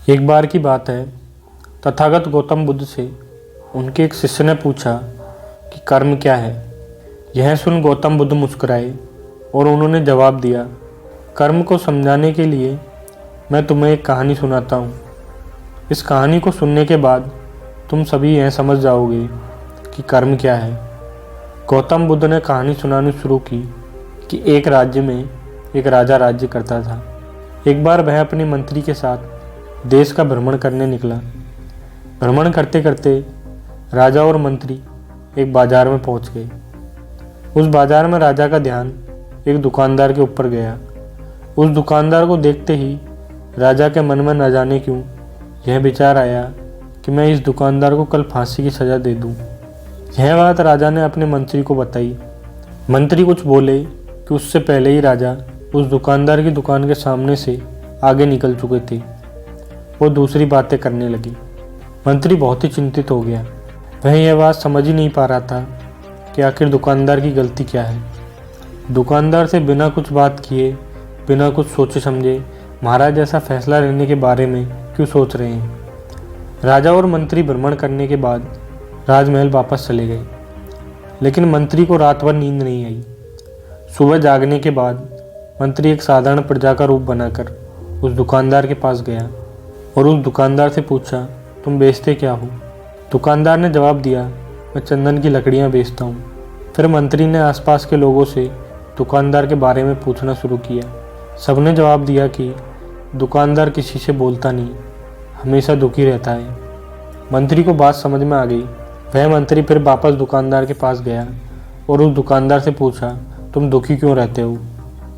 एक बार की बात है, तथागत गौतम बुद्ध से उनके एक शिष्य ने पूछा कि कर्म क्या है। यह सुन गौतम बुद्ध मुस्कुराए और उन्होंने जवाब दिया, कर्म को समझाने के लिए मैं तुम्हें एक कहानी सुनाता हूँ। इस कहानी को सुनने के बाद तुम सभी यह समझ जाओगे कि कर्म क्या है। गौतम बुद्ध ने कहानी सुनानी शुरू की कि एक राज्य में एक राजा राज्य करता था। एक बार वह अपने मंत्री के साथ देश का भ्रमण करने निकला। भ्रमण करते करते राजा और मंत्री एक बाजार में पहुंच गए। उस बाजार में राजा का ध्यान एक दुकानदार के ऊपर गया। उस दुकानदार को देखते ही राजा के मन में न जाने क्यों यह विचार आया कि मैं इस दुकानदार को कल फांसी की सज़ा दे दूं। यह बात राजा ने अपने मंत्री को बताई। मंत्री कुछ बोले कि उससे पहले ही राजा उस दुकानदार की दुकान के सामने से आगे निकल चुके थे। वो दूसरी बातें करने लगी। मंत्री बहुत ही चिंतित हो गया। वह यह बात समझ ही नहीं पा रहा था कि आखिर दुकानदार की गलती क्या है। दुकानदार से बिना कुछ बात किए, बिना कुछ सोचे समझे महाराज ऐसा फैसला लेने के बारे में क्यों सोच रहे हैं। राजा और मंत्री भ्रमण करने के बाद राजमहल वापस चले गए, लेकिन मंत्री को रात भर नींद नहीं आई। सुबह जागने के बाद मंत्री एक साधारण प्रजा का रूप बनाकर उस दुकानदार के पास गया और उस दुकानदार से पूछा, तुम बेचते क्या हो। दुकानदार ने जवाब दिया, मैं चंदन की लकड़ियाँ बेचता हूँ। फिर मंत्री ने आसपास के लोगों से दुकानदार के बारे में पूछना शुरू किया। सबने जवाब दिया कि दुकानदार किसी से बोलता नहीं, हमेशा दुखी रहता है। मंत्री को बात समझ में आ गई। वह मंत्री फिर वापस दुकानदार के पास गया और उस दुकानदार से पूछा, तुम दुखी क्यों रहते हो।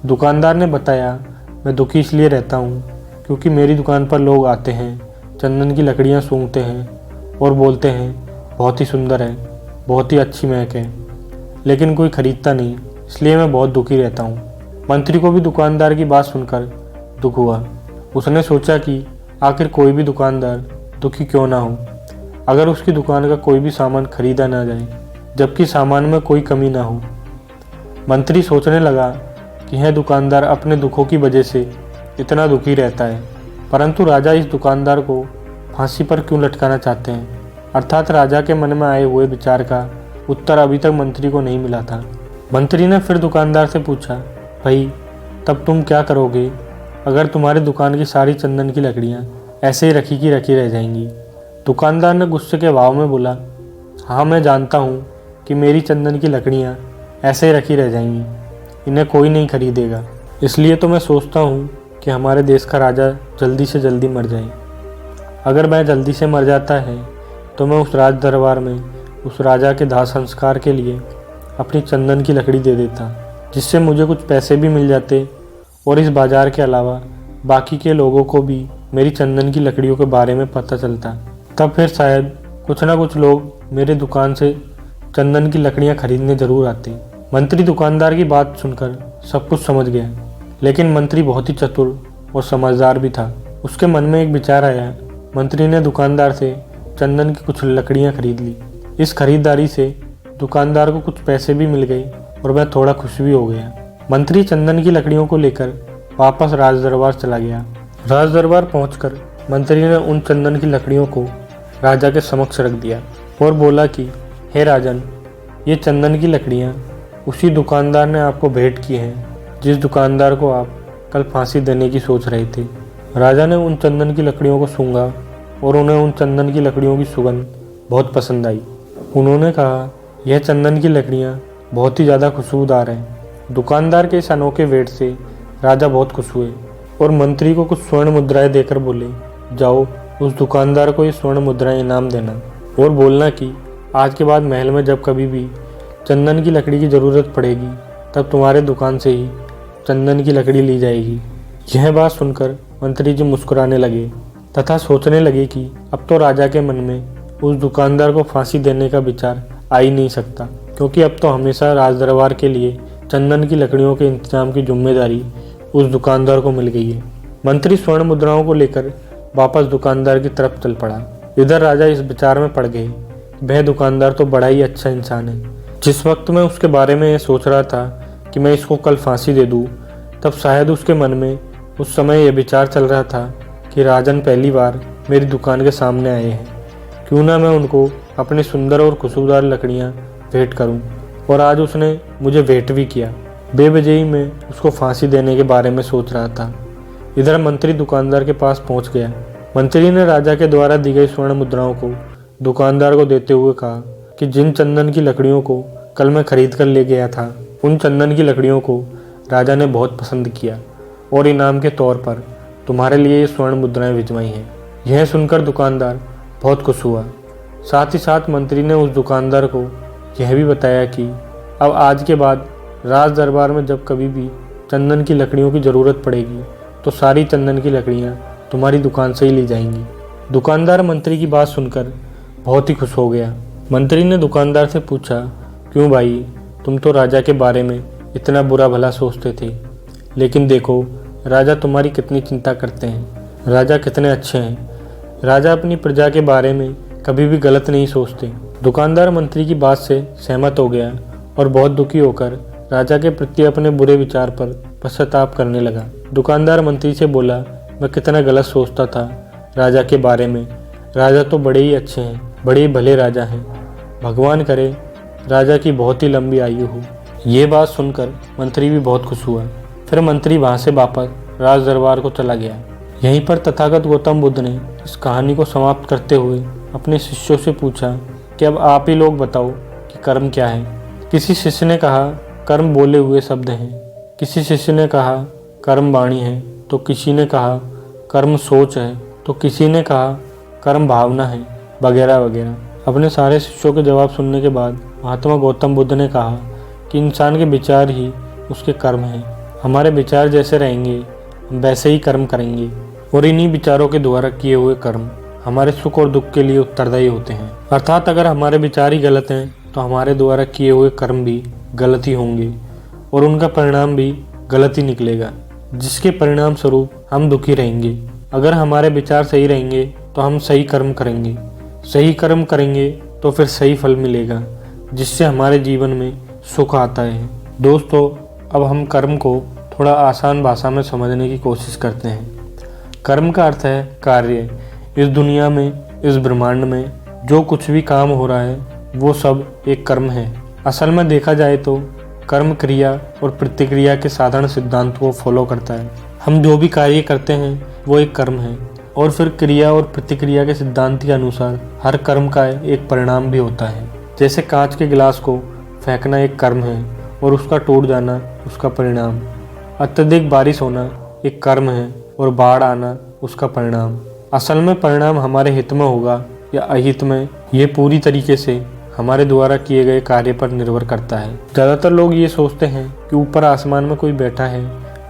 दुकानदार ने बताया, मैं दुखी इसलिए रहता हूँ क्योंकि मेरी दुकान पर लोग आते हैं, चंदन की लकड़ियाँ सूंघते हैं और बोलते हैं बहुत ही सुंदर है, बहुत ही अच्छी महक है, लेकिन कोई खरीदता नहीं, इसलिए मैं बहुत दुखी रहता हूँ। मंत्री को भी दुकानदार की बात सुनकर दुख हुआ। उसने सोचा कि आखिर कोई भी दुकानदार दुखी क्यों ना हो अगर उसकी दुकान का कोई भी सामान खरीदा ना जाए, जबकि सामान में कोई कमी ना हो। मंत्री सोचने लगा कि यह दुकानदार अपने दुखों की वजह से इतना दुखी रहता है, परंतु राजा इस दुकानदार को फांसी पर क्यों लटकाना चाहते हैं। अर्थात राजा के मन में आए हुए विचार का उत्तर अभी तक मंत्री को नहीं मिला था। मंत्री ने फिर दुकानदार से पूछा, भाई तब तुम क्या करोगे अगर तुम्हारी दुकान की सारी चंदन की लकड़ियाँ ऐसे ही रखी की रखी रह जाएंगी। दुकानदार ने गुस्से के भाव में बोला, हाँ मैं जानता हूँ कि मेरी चंदन की लकड़ियाँ ऐसे ही रखी रह जाएंगी, इन्हें कोई नहीं खरीदेगा। इसलिए तो मैं सोचता हूँ कि हमारे देश का राजा जल्दी से जल्दी मर जाए। अगर वह जल्दी से मर जाता है तो मैं उस राज दरबार में उस राजा के दाह संस्कार के लिए अपनी चंदन की लकड़ी दे देता, जिससे मुझे कुछ पैसे भी मिल जाते और इस बाजार के अलावा बाकी के लोगों को भी मेरी चंदन की लकड़ियों के बारे में पता चलता। तब फिर शायद कुछ ना कुछ लोग मेरे दुकान से चंदन की लकड़ियाँ खरीदने ज़रूर आते। मंत्री दुकानदार की बात सुनकर सब कुछ समझ गया, लेकिन मंत्री बहुत ही चतुर और समझदार भी था। उसके मन में एक विचार आया। मंत्री ने दुकानदार से चंदन की कुछ लकड़ियां खरीद ली। इस खरीदारी से दुकानदार को कुछ पैसे भी मिल गए और वह थोड़ा खुश भी हो गया। मंत्री चंदन की लकड़ियों को लेकर वापस राज दरबार चला गया। राज दरबार पहुंचकर मंत्री ने उन चंदन की लकड़ियों को राजा के समक्ष रख दिया और बोला कि हे राजन, ये चंदन की लकड़ियाँ उसी दुकानदार ने आपको भेंट की हैं जिस दुकानदार को आप कल फांसी देने की सोच रहे थे। राजा ने उन चंदन की लकड़ियों को सूंघा और उन्हें उन चंदन की लकड़ियों की सुगंध बहुत पसंद आई। उन्होंने कहा, यह चंदन की लकड़ियाँ बहुत ही ज़्यादा खुशबूदार हैं। दुकानदार के इस अनोखे भेंट से राजा बहुत खुश हुए और मंत्री को कुछ स्वर्ण मुद्राएं देकर बोले, जाओ उस दुकानदार को ये स्वर्ण मुद्राएं इनाम देना और बोलना कि आज के बाद महल में जब कभी भी चंदन की लकड़ी की ज़रूरत पड़ेगी तब तुम्हारे दुकान से ही चंदन की लकड़ी ली जाएगी। यह बात सुनकर मंत्री जी मुस्कुराने लगे तथा सोचने लगे कि अब तो राजा के मन में उस दुकानदार को फांसी देने का विचार आ ही नहीं सकता, क्योंकि अब तो हमेशा राज दरबार के लिए चंदन की लकड़ियों के इंतजाम की जिम्मेदारी उस दुकानदार को मिल गई है। मंत्री स्वर्ण मुद्राओं को लेकर वापस दुकानदार की तरफ चल पड़ा। इधर राजा इस विचार में पड़ गए, वह दुकानदार तो बड़ा ही अच्छा इंसान है। जिस वक्त मैं उसके बारे में ये सोच रहा था कि मैं इसको कल फांसी दे दूँ, तब शायद उसके मन में उस समय यह विचार चल रहा था कि राजन पहली बार मेरी दुकान के सामने आए हैं, क्यों ना मैं उनको अपनी सुंदर और खुशबूदार लकड़ियाँ भेंट करूं। और आज उसने मुझे भेंट भी किया। बेवजही मैं उसको फांसी देने के बारे में सोच रहा था। इधर मंत्री दुकानदार के पास पहुंच गया। मंत्री ने राजा के द्वारा दी गई स्वर्ण मुद्राओं को दुकानदार को देते हुए कहा कि जिन चंदन की लकड़ियों को कल मैं खरीद कर ले गया था, उन चंदन की लकड़ियों को राजा ने बहुत पसंद किया और इनाम के तौर पर तुम्हारे लिए ये स्वर्ण मुद्राएं भिजवाई हैं। यह सुनकर दुकानदार बहुत खुश हुआ। साथ ही साथ मंत्री ने उस दुकानदार को यह भी बताया कि अब आज के बाद राज दरबार में जब कभी भी चंदन की लकड़ियों की ज़रूरत पड़ेगी तो सारी चंदन की लकड़ियाँ तुम्हारी दुकान से ही ली जाएंगी। दुकानदार मंत्री की बात सुनकर बहुत ही खुश हो गया। मंत्री ने दुकानदार से पूछा, क्यों भाई, तुम तो राजा के बारे में इतना बुरा भला सोचते थे, लेकिन देखो राजा तुम्हारी कितनी चिंता करते हैं। राजा कितने अच्छे हैं। राजा अपनी प्रजा के बारे में कभी भी गलत नहीं सोचते। दुकानदार मंत्री की बात से सहमत हो गया और बहुत दुखी होकर राजा के प्रति अपने बुरे विचार पर पश्चाताप करने लगा। दुकानदार मंत्री से बोला, मैं कितना गलत सोचता था राजा के बारे में। राजा तो बड़े ही अच्छे हैं, बड़े ही भले राजा हैं। भगवान करे राजा की बहुत ही लंबी आयु हो। ये बात सुनकर मंत्री भी बहुत खुश हुआ। फिर मंत्री वहाँ से वापस राज दरबार को चला गया। यहीं पर तथागत गौतम बुद्ध ने इस कहानी को समाप्त करते हुए अपने शिष्यों से पूछा कि अब आप ही लोग बताओ कि कर्म क्या है। किसी शिष्य ने कहा, कर्म बोले हुए शब्द हैं। किसी शिष्य ने कहा, कर्म वाणी है। तो किसी ने कहा, कर्म सोच है। तो किसी ने कहा, कर्म भावना है, वगैरह वगैरह। अपने सारे शिष्यों के जवाब सुनने के बाद महात्मा गौतम बुद्ध ने कहा कि इंसान के विचार ही उसके कर्म हैं। हमारे विचार जैसे रहेंगे हम वैसे ही कर्म करेंगे और इन्हीं विचारों के द्वारा किए हुए कर्म हमारे सुख और दुख के लिए उत्तरदायी होते हैं। अर्थात अगर हमारे विचार ही गलत हैं तो हमारे द्वारा किए हुए कर्म भी गलत ही होंगे और उनका परिणाम भी गलत ही निकलेगा, जिसके परिणाम स्वरूप हम दुखी रहेंगे। अगर हमारे विचार सही रहेंगे तो हम सही कर्म करेंगे। सही कर्म करेंगे तो फिर सही फल मिलेगा, जिससे हमारे जीवन में सुख आता है। दोस्तों, अब हम कर्म को थोड़ा आसान भाषा में समझने की कोशिश करते हैं। कर्म का अर्थ है कार्य। इस दुनिया में, इस ब्रह्मांड में जो कुछ भी काम हो रहा है वो सब एक कर्म है। असल में देखा जाए तो कर्म क्रिया और प्रतिक्रिया के साधारण सिद्धांत को फॉलो करता है। हम जो भी कार्य करते हैं वो एक कर्म है और फिर क्रिया और प्रतिक्रिया के सिद्धांत के अनुसार हर कर्म का एक परिणाम भी होता है। जैसे कांच के गिलास को फेंकना एक कर्म है और उसका टूट जाना उसका परिणाम। अत्यधिक बारिश होना एक कर्म है और बाढ़ आना उसका परिणाम। असल में परिणाम हमारे हित में होगा या अहित में, ये पूरी तरीके से हमारे द्वारा किए गए कार्य पर निर्भर करता है। ज़्यादातर लोग ये सोचते हैं कि ऊपर आसमान में कोई बैठा है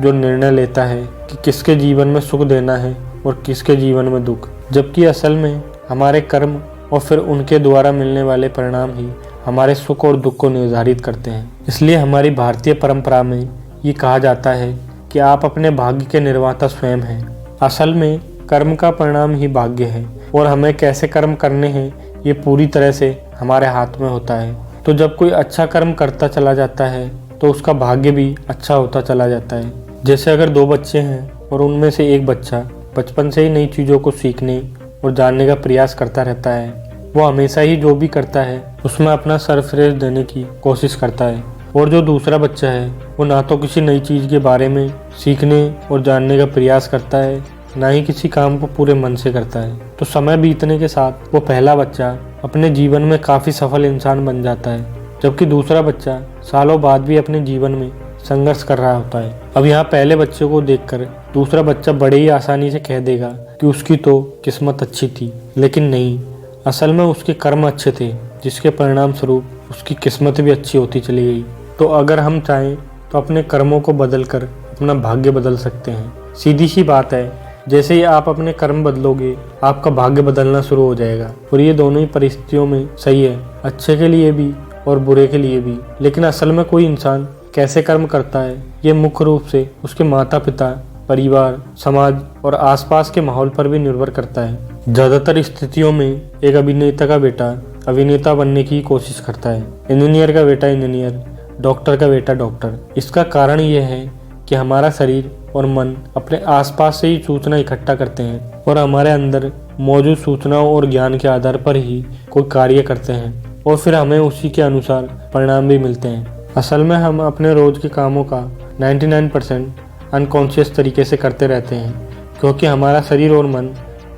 जो निर्णय लेता है कि किसके जीवन में सुख देना है और किसके जीवन में दुख, जबकि असल में हमारे कर्म और फिर उनके द्वारा मिलने वाले परिणाम ही हमारे सुख और दुख को निर्धारित करते हैं। इसलिए हमारी भारतीय परंपरा में ये कहा जाता है कि आप अपने भाग्य के निर्माता स्वयं हैं। असल में कर्म का परिणाम ही भाग्य है और हमें कैसे कर्म करने हैं ये पूरी तरह से हमारे हाथ में होता है। तो जब कोई अच्छा कर्म करता चला जाता है तो उसका भाग्य भी अच्छा होता चला जाता है। जैसे अगर दो बच्चे हैं और उनमें से एक बच्चा बचपन से ही नई चीज़ों को सीखने और जानने का प्रयास करता रहता है, वो हमेशा ही जो भी करता है उसमें अपना सर्वश्रेष्ठ देने की कोशिश करता है। और जो दूसरा बच्चा है वो ना तो किसी नई चीज़ के बारे में सीखने और जानने का प्रयास करता है, ना ही किसी काम को पूरे मन से करता है। तो समय बीतने के साथ वो पहला बच्चा अपने जीवन में काफ़ी सफल इंसान बन जाता है, जबकि दूसरा बच्चा सालों बाद भी अपने जीवन में संघर्ष कर रहा होता है। अब यहाँ पहले बच्चे को देखकर दूसरा बच्चा बड़े ही आसानी से कह देगा कि उसकी तो किस्मत अच्छी थी, लेकिन नहीं, असल में उसके कर्म अच्छे थे, जिसके परिणाम स्वरूप उसकी किस्मत भी अच्छी होती चली गई। तो अगर हम चाहें तो अपने कर्मों को बदलकर अपना भाग्य बदल सकते हैं। सीधी सी बात है, जैसे ही आप अपने कर्म बदलोगे आपका भाग्य बदलना शुरू हो जाएगा। और ये दोनों ही परिस्थितियों में सही है, अच्छे के लिए भी और बुरे के लिए भी। लेकिन असल में कोई इंसान कैसे कर्म करता है ये मुख्य रूप से उसके माता पिता, परिवार, समाज और आसपास के माहौल पर भी निर्भर करता है। ज़्यादातर स्थितियों में एक अभिनेता का बेटा अभिनेता बनने की कोशिश करता है, इंजीनियर का बेटा इंजीनियर, डॉक्टर का बेटा डॉक्टर। इसका कारण यह है कि हमारा शरीर और मन अपने आसपास से ही सूचना इकट्ठा करते हैं और हमारे अंदर मौजूद सूचनाओं और ज्ञान के आधार पर ही कोई कार्य करते हैं और फिर हमें उसी के अनुसार परिणाम भी मिलते हैं। असल में हम अपने रोज के कामों का 99% अनकॉन्शियस तरीके से करते रहते हैं, क्योंकि हमारा शरीर और मन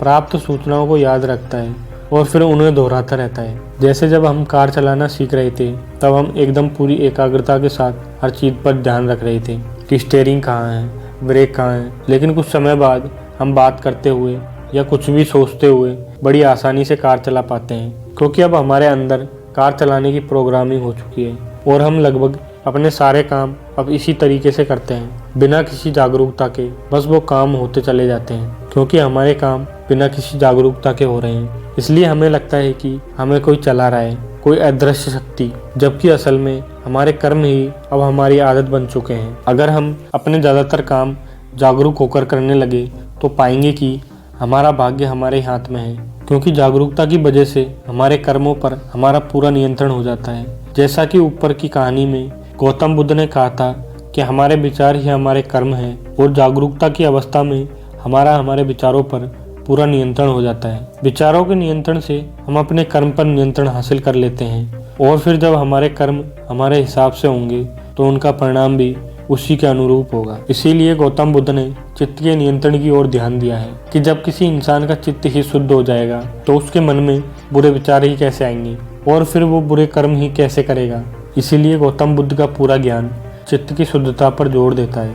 प्राप्त सूचनाओं को याद रखता है और फिर उन्हें दोहराता रहता है। जैसे जब हम कार चलाना सीख रहे थे तब हम एकदम पूरी एकाग्रता के साथ हर चीज़ पर ध्यान रख रहे थे कि स्टीयरिंग कहाँ है, ब्रेक कहाँ है, लेकिन कुछ समय बाद हम बात करते हुए या कुछ भी सोचते हुए बड़ी आसानी से कार चला पाते हैं, क्योंकि अब हमारे अंदर कार चलाने की प्रोग्रामिंग हो चुकी है और हम लगभग अपने सारे काम अब इसी तरीके से करते हैं बिना किसी जागरूकता के। बस वो काम होते चले जाते हैं क्योंकि हमारे काम बिना किसी जागरूकता के हो रहे हैं, इसलिए हमें लगता है कि हमें कोई चला रहा है, कोई अदृश्य शक्ति, जबकि असल में हमारे कर्म ही अब हमारी आदत बन चुके हैं। अगर हम अपने ज़्यादातर काम जागरूक होकर करने लगे तो पाएंगे कि हमारा भाग्य हमारे हाथ में है, क्योंकि जागरूकता की वजह से हमारे कर्मों पर हमारा पूरा नियंत्रण हो जाता है। जैसा कि ऊपर की कहानी में गौतम बुद्ध ने कहा था कि हमारे विचार ही हमारे कर्म हैं और जागरूकता की अवस्था में हमारे विचारों पर पूरा नियंत्रण हो जाता है। विचारों के नियंत्रण से हम अपने कर्म पर नियंत्रण हासिल कर लेते हैं और फिर जब हमारे कर्म हमारे हिसाब से होंगे तो उनका परिणाम भी उसी के अनुरूप होगा। इसीलिए गौतम बुद्ध ने चित्त के नियंत्रण की ओर ध्यान दिया है कि जब किसी इंसान का चित्त ही शुद्ध हो जाएगा तो उसके मन में बुरे विचार ही कैसे आएंगे और फिर वो बुरे कर्म ही कैसे करेगा। इसीलिए गौतम बुद्ध का पूरा ज्ञान चित्त की शुद्धता पर जोर देता है।